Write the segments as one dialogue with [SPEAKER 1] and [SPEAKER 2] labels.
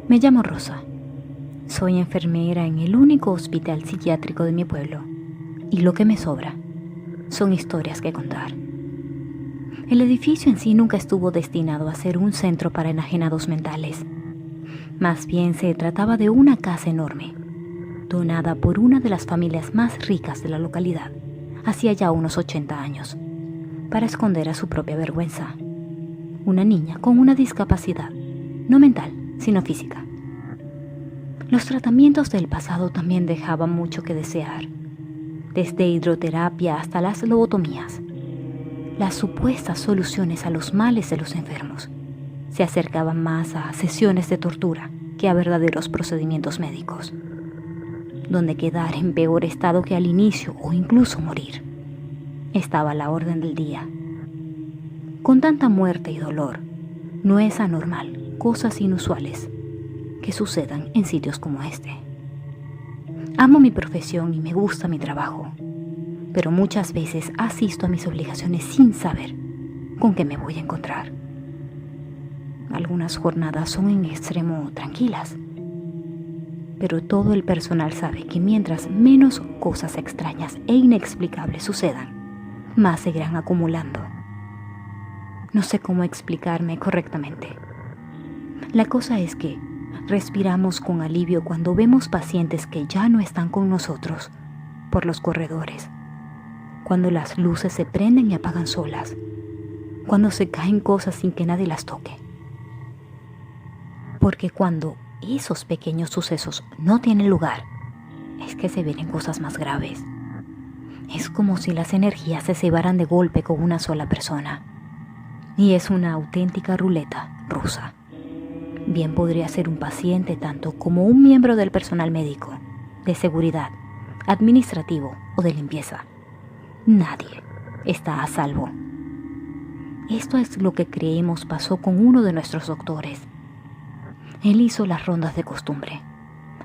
[SPEAKER 1] Me llamo Rosa. Soy enfermera en el único hospital psiquiátrico de mi pueblo y lo que me sobra son historias que contar. El edificio en sí nunca estuvo destinado a ser un centro para enajenados mentales. Más bien se trataba de una casa enorme, donada por una de las familias más ricas de la localidad, hacía ya unos 80 años, para esconder a su propia vergüenza. Una niña con una discapacidad, no mental, sino física. Los tratamientos del pasado también dejaban mucho que desear, desde hidroterapia hasta las lobotomías. Las supuestas soluciones a los males de los enfermos se acercaban más a sesiones de tortura que a verdaderos procedimientos médicos, donde quedar en peor estado que al inicio o incluso morir estaba a la orden del día. Con tanta muerte y dolor, no es anormal cosas inusuales que sucedan en sitios como este. Amo mi profesión y me gusta mi trabajo, pero muchas veces asisto a mis obligaciones sin saber con qué me voy a encontrar. Algunas jornadas son en extremo tranquilas, pero todo el personal sabe que mientras menos cosas extrañas e inexplicables sucedan, más seguirán acumulando. No sé cómo explicarme correctamente. La cosa es que respiramos con alivio cuando vemos pacientes que ya no están con nosotros por los corredores, cuando las luces se prenden y apagan solas, cuando se caen cosas sin que nadie las toque. Porque cuando esos pequeños sucesos no tienen lugar, es que se vienen cosas más graves. Es como si las energías se cebaran de golpe con una sola persona. Y es una auténtica ruleta rusa. Bien podría ser un paciente tanto como un miembro del personal médico, de seguridad, administrativo o de limpieza. Nadie está a salvo. Esto es lo que creemos pasó con uno de nuestros doctores. Él hizo las rondas de costumbre,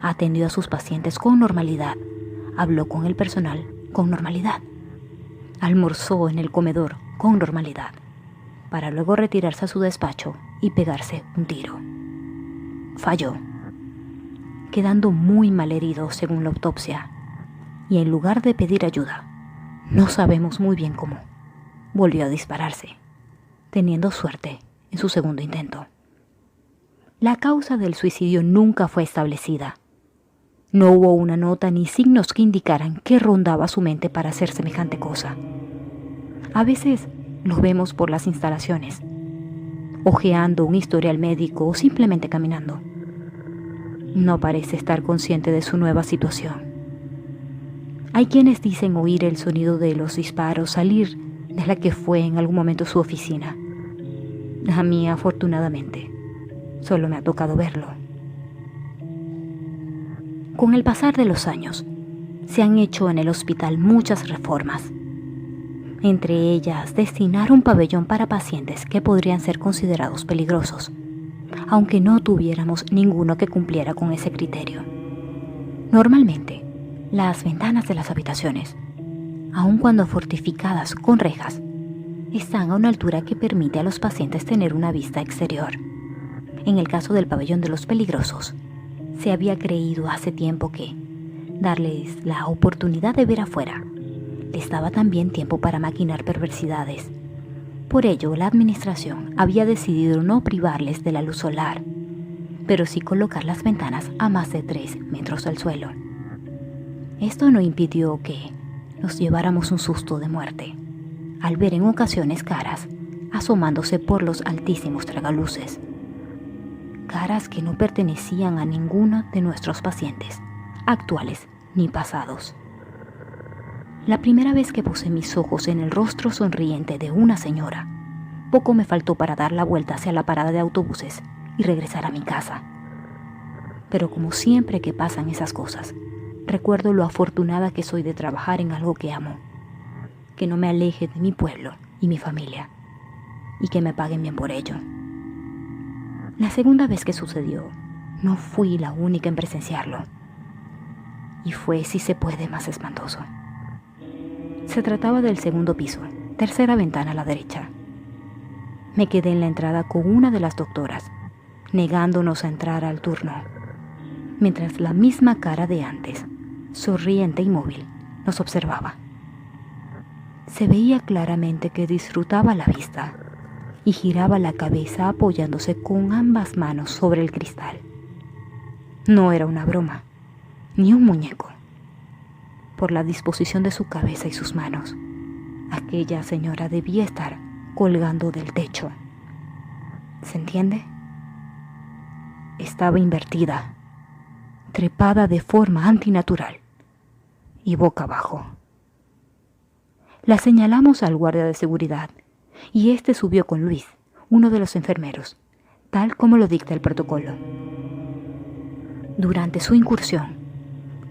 [SPEAKER 1] atendió a sus pacientes con normalidad, habló con el personal con normalidad, almorzó en el comedor con normalidad, para luego retirarse a su despacho y pegarse un tiro. Falló, quedando muy malherido según la autopsia, y en lugar de pedir ayuda, no sabemos muy bien cómo, volvió a dispararse, teniendo suerte en su segundo intento. La causa del suicidio nunca fue establecida. No hubo una nota ni signos que indicaran qué rondaba su mente para hacer semejante cosa. A veces lo vemos por las instalaciones, hojeando un historial médico o simplemente caminando. No parece estar consciente de su nueva situación. Hay quienes dicen oír el sonido de los disparos salir de la que fue en algún momento su oficina. A mí, afortunadamente, solo me ha tocado verlo. Con el pasar de los años, se han hecho en el hospital muchas reformas. Entre ellas, destinar un pabellón para pacientes que podrían ser considerados peligrosos, aunque no tuviéramos ninguno que cumpliera con ese criterio. Normalmente, las ventanas de las habitaciones, aun cuando fortificadas con rejas, están a una altura que permite a los pacientes tener una vista exterior. En el caso del pabellón de los peligrosos, se había creído hace tiempo que darles la oportunidad de ver afuera les daba también tiempo para maquinar perversidades. Por ello, la administración había decidido no privarles de la luz solar, pero sí colocar las ventanas a más de 3 metros del suelo. Esto no impidió que nos lleváramos un susto de muerte, al ver en ocasiones caras asomándose por los altísimos tragaluces. Caras que no pertenecían a ninguno de nuestros pacientes, actuales ni pasados. La primera vez que puse mis ojos en el rostro sonriente de una señora, poco me faltó para dar la vuelta hacia la parada de autobuses y regresar a mi casa. Pero como siempre que pasan esas cosas, recuerdo lo afortunada que soy de trabajar en algo que amo, que no me aleje de mi pueblo y mi familia, y que me paguen bien por ello. La segunda vez que sucedió, no fui la única en presenciarlo, y fue, si se puede, más espantoso. Se trataba del segundo piso, tercera ventana a la derecha. Me quedé en la entrada con una de las doctoras, negándonos a entrar al turno, mientras la misma cara de antes, sonriente y móvil, nos observaba. Se veía claramente que disfrutaba la vista y giraba la cabeza apoyándose con ambas manos sobre el cristal. No era una broma, ni un muñeco. Por la disposición de su cabeza y sus manos, aquella señora debía estar colgando del techo. ¿Se entiende? Estaba invertida, trepada de forma antinatural y boca abajo. La señalamos al guardia de seguridad y este subió con Luis, uno de los enfermeros, tal como lo dicta el protocolo. Durante su incursión,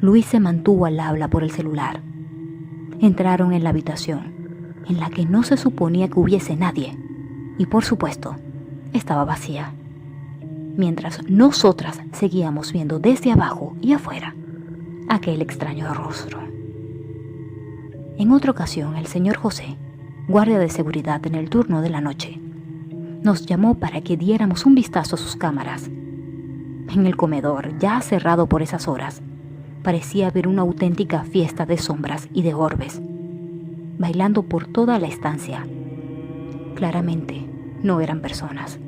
[SPEAKER 1] Luis se mantuvo al habla por el celular. Entraron en la habitación, en la que no se suponía que hubiese nadie, y por supuesto, estaba vacía. Mientras nosotras seguíamos viendo desde abajo y afuera aquel extraño rostro. En otra ocasión, el señor José, guardia de seguridad en el turno de la noche, nos llamó para que diéramos un vistazo a sus cámaras. En el comedor, ya cerrado por esas horas, parecía haber una auténtica fiesta de sombras y de orbes, bailando por toda la estancia. Claramente, no eran personas.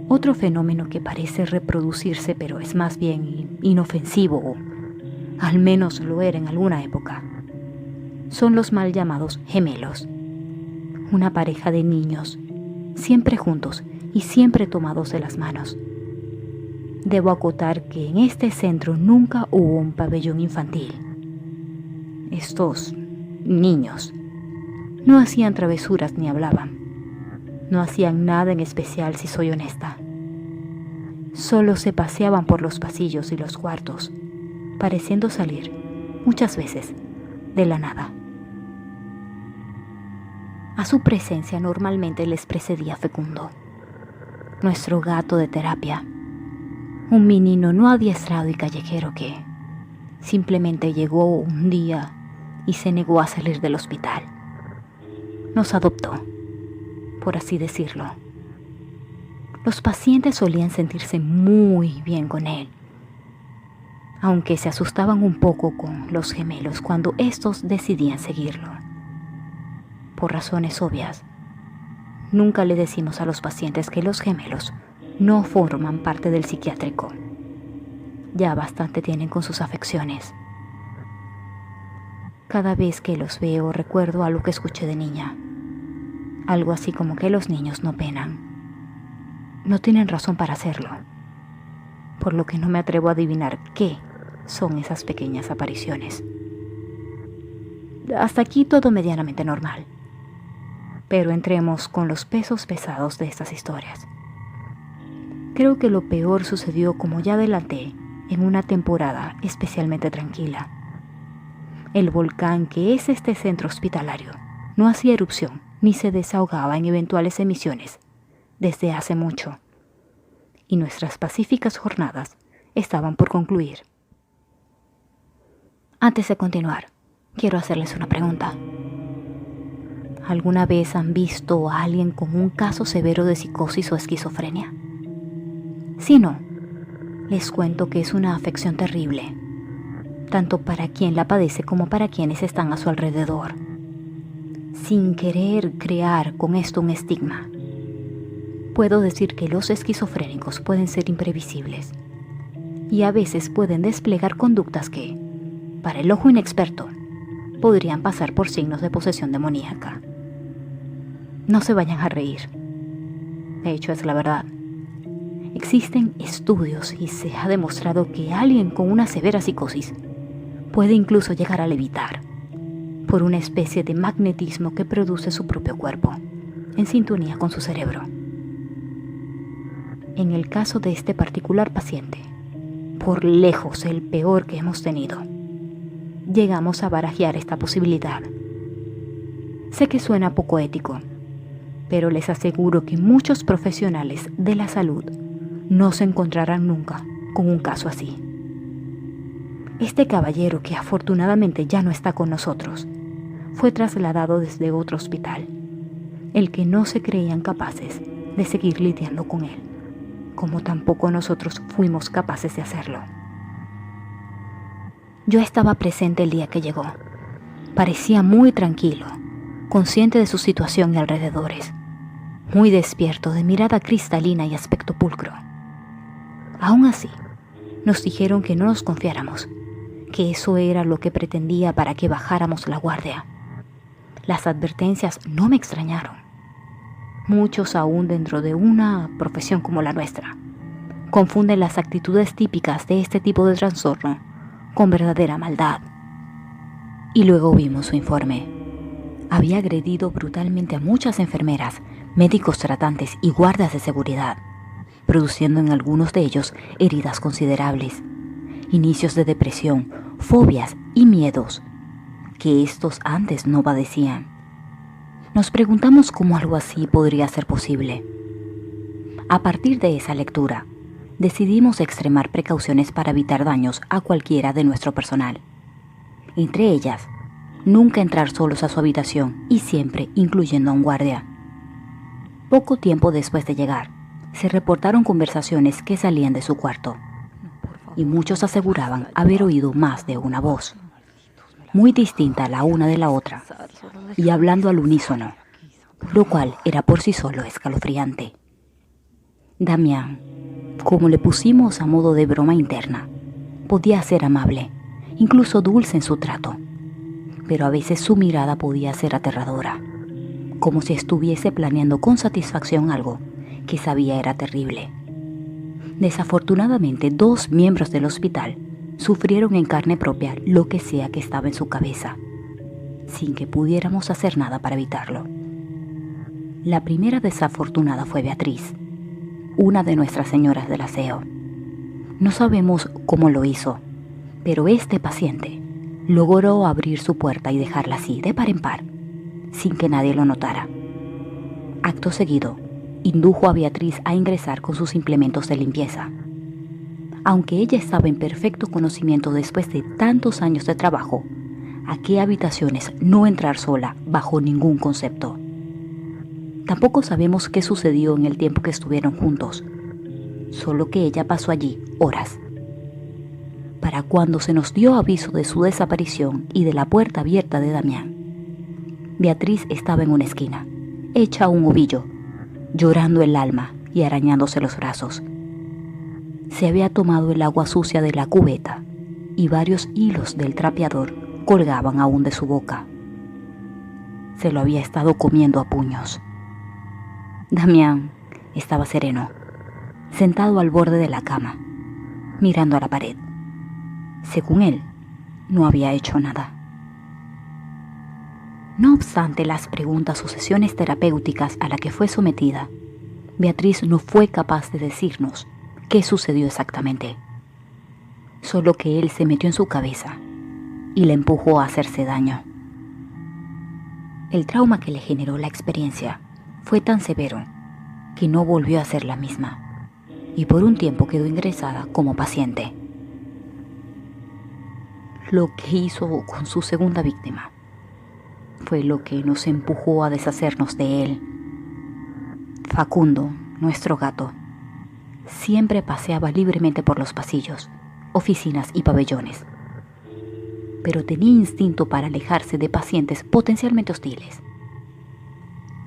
[SPEAKER 1] Otro fenómeno que parece reproducirse, pero es más bien inofensivo, o al menos lo era en alguna época, son los mal llamados gemelos. Una pareja de niños, siempre juntos y siempre tomados de las manos. Debo acotar que en este centro nunca hubo un pabellón infantil. Estos niños no hacían travesuras ni hablaban. No hacían nada en especial, si soy honesta. Solo se paseaban por los pasillos y los cuartos, pareciendo salir, muchas veces, de la nada. A su presencia normalmente les precedía Fecundo, nuestro gato de terapia, un menino no adiestrado y callejero que simplemente llegó un día y se negó a salir del hospital. Nos adoptó, por así decirlo. Los pacientes solían sentirse muy bien con él, aunque se asustaban un poco con los gemelos cuando estos decidían seguirlo. Por razones obvias, nunca le decimos a los pacientes que los gemelos no forman parte del psiquiátrico. Ya bastante tienen con sus afecciones. Cada vez que los veo recuerdo algo que escuché de niña. Algo así como que los niños no penan. No tienen razón para hacerlo. Por lo que no me atrevo a adivinar qué son esas pequeñas apariciones. Hasta aquí todo medianamente normal. Pero entremos con los pesos pesados de estas historias. Creo que lo peor sucedió, como ya adelanté, en una temporada especialmente tranquila. El volcán que es este centro hospitalario no hacía erupción ni se desahogaba en eventuales emisiones desde hace mucho, y nuestras pacíficas jornadas estaban por concluir. Antes de continuar, quiero hacerles una pregunta. ¿Alguna vez han visto a alguien con un caso severo de psicosis o esquizofrenia? Si no, les cuento que es una afección terrible, tanto para quien la padece como para quienes están a su alrededor. Sin querer crear con esto un estigma, puedo decir que los esquizofrénicos pueden ser imprevisibles y a veces pueden desplegar conductas que, para el ojo inexperto, podrían pasar por signos de posesión demoníaca. No se vayan a reír. De hecho, es la verdad. Existen estudios y se ha demostrado que alguien con una severa psicosis puede incluso llegar a levitar por una especie de magnetismo que produce su propio cuerpo, en sintonía con su cerebro. En el caso de este particular paciente, por lejos el peor que hemos tenido, llegamos a barajear esta posibilidad. Sé que suena poco ético, pero les aseguro que muchos profesionales de la salud no se encontrarán nunca con un caso así. Este caballero, que afortunadamente ya no está con nosotros, fue trasladado desde otro hospital, el que no se creían capaces de seguir lidiando con él. como tampoco nosotros fuimos capaces de hacerlo. Yo estaba presente el día que llegó. Parecía muy tranquilo, consciente de su situación y alrededores, muy despierto, de mirada cristalina y aspecto pulcro. Aún así, nos dijeron que no nos confiáramos, que eso era lo que pretendía para que bajáramos la guardia. Las advertencias no me extrañaron. Muchos, aún dentro de una profesión como la nuestra, confunden las actitudes típicas de este tipo de trastorno con verdadera maldad. Y luego vimos su informe. Había agredido brutalmente a muchas enfermeras, médicos tratantes y guardias de seguridad, produciendo en algunos de ellos heridas considerables, inicios de depresión, fobias y miedos que estos antes no padecían. Nos preguntamos cómo algo así podría ser posible. A partir de esa lectura, decidimos extremar precauciones para evitar daños a cualquiera de nuestro personal. Entre ellas, nunca entrar solos a su habitación y siempre incluyendo a un guardia. Poco tiempo después de llegar, se reportaron conversaciones que salían de su cuarto, y muchos aseguraban haber oído más de una voz, muy distinta la una de la otra, y hablando al unísono, lo cual era por sí solo escalofriante. Damián, como le pusimos a modo de broma interna, podía ser amable, incluso dulce en su trato, pero a veces su mirada podía ser aterradora, como si estuviese planeando con satisfacción algo que sabía era terrible. Desafortunadamente, 2 miembros del hospital sufrieron en carne propia lo que sea que estaba en su cabeza, sin que pudiéramos hacer nada para evitarlo. La primera desafortunada fue Beatriz, una de nuestras señoras del aseo. No sabemos cómo lo hizo, pero este paciente logró abrir su puerta y dejarla así, de par en par, sin que nadie lo notara. Acto seguido, indujo a Beatriz a ingresar con sus implementos de limpieza. Aunque ella estaba en perfecto conocimiento después de tantos años de trabajo, a qué habitaciones no entrar sola bajo ningún concepto. Tampoco sabemos qué sucedió en el tiempo que estuvieron juntos, solo que ella pasó allí horas. Para cuando se nos dio aviso de su desaparición y de la puerta abierta de Damián, Beatriz estaba en una esquina, hecha un ovillo, llorando el alma y arañándose los brazos. Se había tomado el agua sucia de la cubeta y varios hilos del trapeador colgaban aún de su boca. Se lo había estado comiendo a puños. Damián estaba sereno, sentado al borde de la cama, mirando a la pared. Según él, no había hecho nada. No obstante las preguntas o sesiones terapéuticas a las que fue sometida, Beatriz no fue capaz de decirnos qué sucedió exactamente. Solo que él se metió en su cabeza y la empujó a hacerse daño. El trauma que le generó la experiencia fue tan severo que no volvió a ser la misma y por un tiempo quedó ingresada como paciente. Lo que hizo con su segunda víctima fue lo que nos empujó a deshacernos de él. Facundo, nuestro gato, siempre paseaba libremente por los pasillos, oficinas y pabellones, pero tenía instinto para alejarse de pacientes potencialmente hostiles.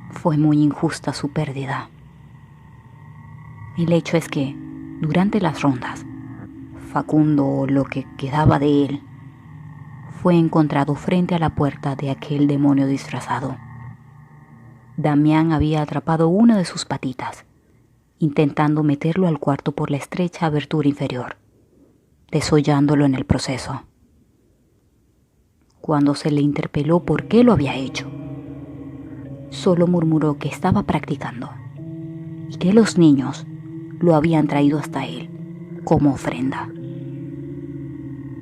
[SPEAKER 1] Fue muy injusta su pérdida. El hecho es que, durante las rondas, Facundo, o lo que quedaba de él, fue encontrado frente a la puerta de aquel demonio disfrazado. Damián había atrapado una de sus patitas, intentando meterlo al cuarto por la estrecha abertura inferior, desollándolo en el proceso. Cuando se le interpeló por qué lo había hecho, solo murmuró que estaba practicando y que los niños lo habían traído hasta él como ofrenda.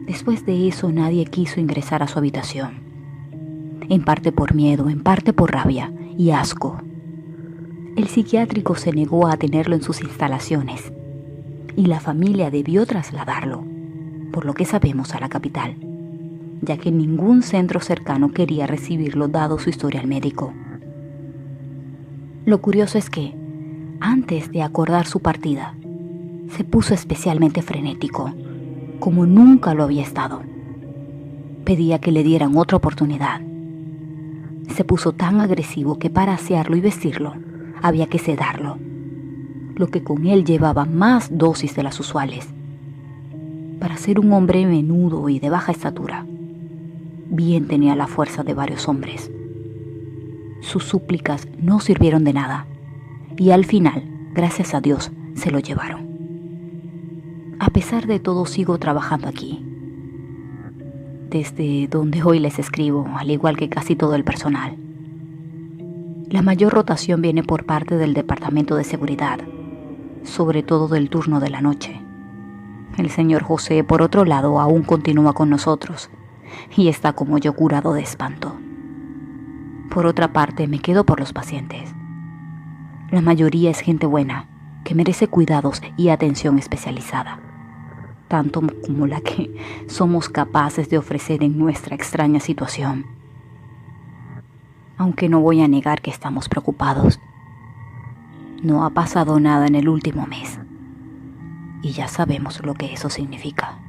[SPEAKER 1] Después de eso nadie quiso ingresar a su habitación, en parte por miedo, en parte por rabia y asco. El psiquiátrico se negó a tenerlo en sus instalaciones y la familia debió trasladarlo, por lo que sabemos, a la capital, ya que ningún centro cercano quería recibirlo dado su historial médico. Lo curioso es que, antes de acordar su partida, se puso especialmente frenético, como nunca lo había estado. Pedía que le dieran otra oportunidad. Se puso tan agresivo que para asearlo y vestirlo había que sedarlo, lo que con él llevaba más dosis de las usuales. Para ser un hombre menudo y de baja estatura, bien tenía la fuerza de varios hombres. Sus súplicas no sirvieron de nada y al final, gracias a Dios, se lo llevaron. A pesar de todo, sigo trabajando aquí, desde donde hoy les escribo, al igual que casi todo el personal. La mayor rotación viene por parte del departamento de seguridad, sobre todo del turno de la noche. El señor José, por otro lado, aún continúa con nosotros y está como yo curado de espanto. Por otra parte, me quedo por los pacientes. La mayoría es gente buena, que merece cuidados y atención especializada, tanto como la que somos capaces de ofrecer en nuestra extraña situación. Aunque no voy a negar que estamos preocupados. No ha pasado nada en el último mes y ya sabemos lo que eso significa.